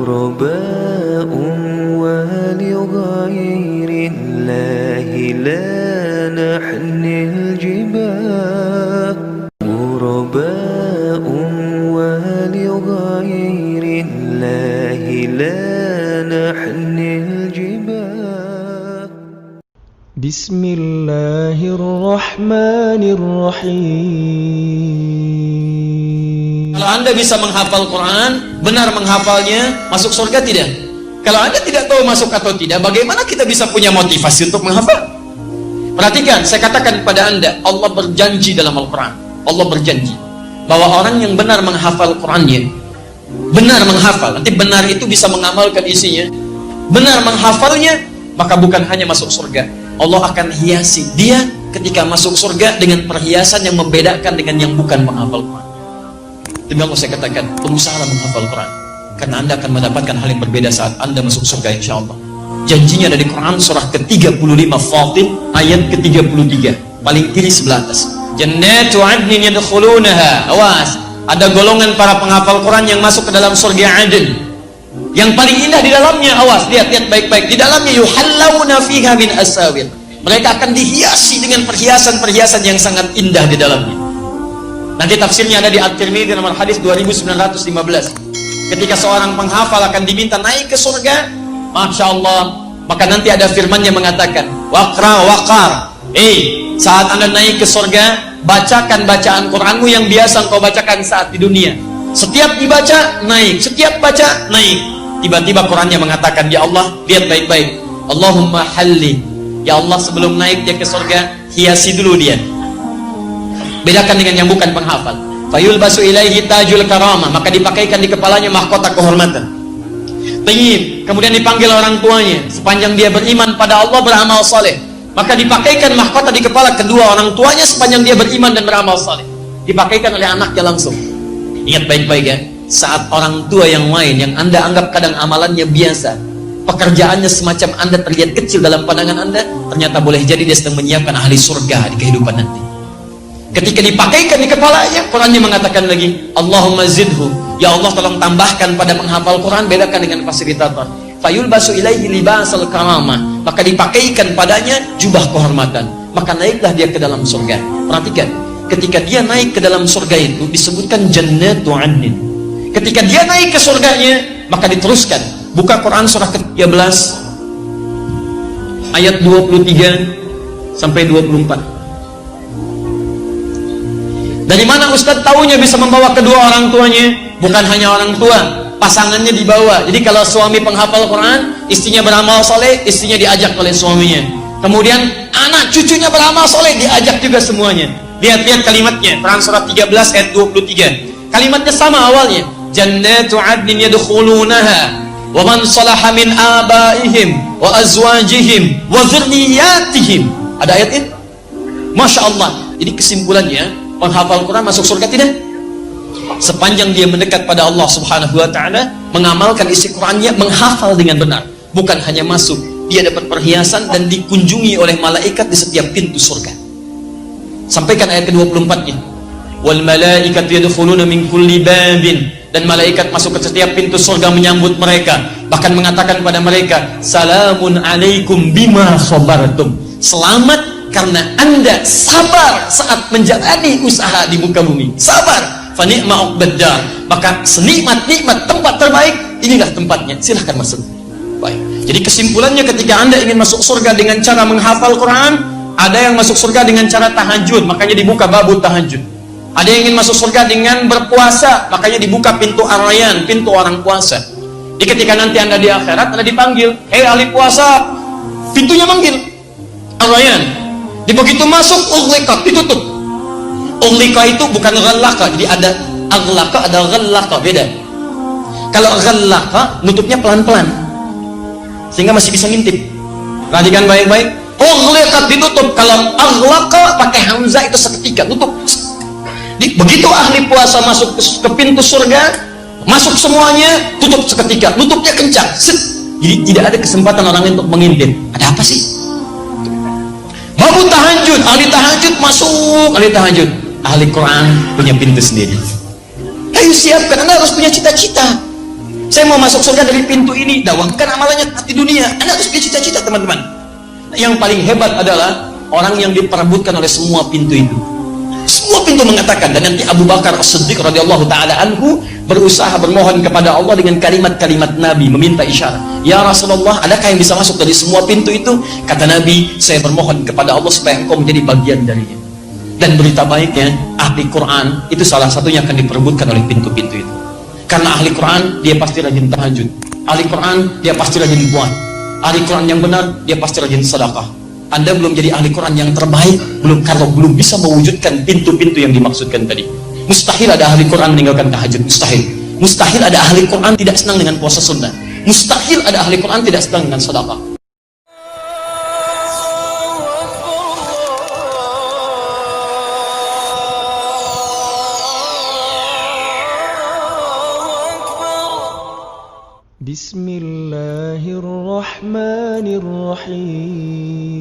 غرباء ولغير الله لا نحمل الجباه غرباء ولغير الله لا نحمل الجباه بسم الله الرحمن الرحيم. Kalau Anda bisa menghafal Quran, benar menghafalnya, masuk surga tidak? Kalau Anda tidak tahu masuk atau tidak, bagaimana kita bisa punya motivasi untuk menghafal? Perhatikan, saya katakan kepada Anda, Allah berjanji dalam Al-Quran. Allah berjanji bahwa orang yang benar menghafal Qurannya, benar menghafal, nanti benar itu bisa mengamalkan isinya, benar menghafalnya, maka bukan hanya masuk surga, Allah akan hiasi dia ketika masuk surga dengan perhiasan yang membedakan dengan yang bukan menghafal Quran. Demi Allah saya katakan, berusaha menghafal Quran, karena Anda akan mendapatkan hal yang berbeda saat Anda masuk surga insya Allah. Janjinya dari Quran surah ke-35 Fatir ayat ke-33, paling kiri sebelah atas. Jannatu adnin yadkhulunaha. Awas, ada golongan para penghafal Quran yang masuk ke dalam surga Aden. Yang paling indah di dalamnya, awas, lihat baik-baik. Di dalamnya yuhallawna fiha min asawir. Mereka akan dihiasi dengan perhiasan-perhiasan yang sangat indah di dalamnya. Nanti tafsirnya ada di At-Tirmidzi nomor hadis 2915. Ketika seorang penghafal akan diminta naik ke surga, Masya Allah, maka nanti ada firman yang mengatakan, waqar, saat Anda naik ke surga, bacakan bacaan Quranmu yang biasa engkau bacakan saat di dunia. Setiap dibaca, naik. Setiap baca, naik. Tiba-tiba Qurannya mengatakan, ya Allah, lihat baik-baik, Allahumma halli, ya Allah, sebelum naik dia ke surga, hiasi dulu dia. Bedakan dengan yang bukan penghafal. Fayulbasu ilaihi tajul karamah, maka dipakaikan di kepalanya mahkota kehormatan. Tayyib, kemudian dipanggil orang tuanya, sepanjang dia beriman pada Allah, beramal saleh, maka dipakaikan mahkota di kepala kedua orang tuanya sepanjang dia beriman dan beramal saleh. Dipakaikan oleh anaknya langsung. Ingat baik-baik ya, saat orang tua yang lain yang Anda anggap kadang amalannya biasa, pekerjaannya semacam Anda terlihat kecil dalam pandangan Anda, ternyata boleh jadi dia sedang menyiapkan ahli surga di kehidupan nanti. Ketika dipakaikan di kepalanya, Qurannya mengatakan lagi, Allahumma zidhu, ya Allah tolong tambahkan pada penghafal Quran, bedakan dengan fasilitator. Fayulbasu ilaihi libasal karamah, maka dipakaikan padanya jubah kehormatan, maka naiklah dia ke dalam surga. Perhatikan, ketika dia naik ke dalam surga itu disebutkan jannatu adnin. Ketika dia naik ke surganya, maka diteruskan. Buka Quran surah ke-13 ayat 23 sampai 24. Dari mana Ustadz tahunya bisa membawa kedua orang tuanya? Bukan hanya orang tua, pasangannya dibawa. Jadi kalau suami penghafal Quran, istrinya beramal soleh, istrinya diajak oleh suaminya. Kemudian anak cucunya beramal soleh, diajak juga semuanya. Lihat kalimatnya, Quran surah 13 ayat 23. Kalimatnya sama awalnya. Jannatu adnin yadkhulunaha wa man salaha min abaihim wa azwajihim wa dzurriyyatihim. Ada ayat ini? Masya Allah. Jadi kesimpulannya, penghafal Quran masuk surga tidak? Sepanjang dia mendekat pada Allah Subhanahu wa ta'ala, mengamalkan isi Qurannya, menghafal dengan benar. Bukan hanya masuk, dia dapat perhiasan dan dikunjungi oleh malaikat di setiap pintu surga. Sampaikan ayat ke-24-nya. Wal malaikatu yadkhuluna min kulli babin, dan malaikat masuk ke setiap pintu surga menyambut mereka, bahkan mengatakan pada mereka, salamun alaikum bima sabartum. Selamat karena Anda sabar saat menjalani usaha di muka bumi. Sabar, fa ni'ma uqbaddar, maka senikmat-nikmat tempat terbaik, inilah tempatnya, silahkan masuk. Baik. Jadi kesimpulannya, ketika Anda ingin masuk surga dengan cara menghafal Quran, ada yang masuk surga dengan cara tahajud, makanya dibuka babu tahajud. Ada yang ingin masuk surga dengan berpuasa, makanya dibuka pintu ar-rayyan, pintu orang puasa. Jadi ketika nanti Anda di akhirat, Anda dipanggil, hei ahli puasa, pintunya manggil ar-rayyan. Di begitu masuk, ughliqat, ditutup. Ughliqa itu bukan ghallaqa, jadi ada aghlaqa, ada ghallaqa, beda. Kalau ghallaqa, nutupnya pelan-pelan, sehingga masih bisa ngintip. Perhatikan baik-baik. Ughliqat, ditutup. Kalau aghlaqa pakai hamzah itu seketika, tutup. Begitu ahli puasa masuk ke pintu surga, masuk semuanya, tutup seketika, tutupnya kencang. Jadi tidak ada kesempatan orang untuk mengintip. Ada apa sih? Babu tahajud, ahli tahajud masuk, ahli tahajud, ahli Quran punya pintu sendiri. Ayo siapkan, Anda harus punya cita-cita. Saya mau masuk surga dari pintu ini. Dawangkan amalannya di dunia. Anda harus punya cita-cita, teman-teman. Yang paling hebat adalah orang yang diperebutkan oleh semua pintu itu. Semua pintu mengatakan, dan nanti Abu Bakar As-Siddiq radhiyallahu taala anhu berusaha bermohon kepada Allah dengan kalimat-kalimat Nabi, meminta isyarat. Ya Rasulullah, adakah yang bisa masuk dari semua pintu itu? Kata Nabi, saya bermohon kepada Allah supaya engkau menjadi bagian darinya. Dan berita baiknya, ahli Quran itu salah satunya akan diperebutkan oleh pintu-pintu itu. Karena ahli Quran, dia pasti rajin tahajud. Ahli Quran, dia pasti rajin buat. Ahli Quran yang benar, dia pasti rajin sedekah. Anda belum jadi ahli Quran yang terbaik kalau belum bisa mewujudkan pintu-pintu yang dimaksudkan tadi. Mustahil ada ahli Quran meninggalkan tahajud, mustahil. Mustahil ada ahli Quran tidak senang dengan puasa sunnah. Mustahil ada ahli Quran tidak senang dengan sedekah. Bismillahirrahmanirrahim.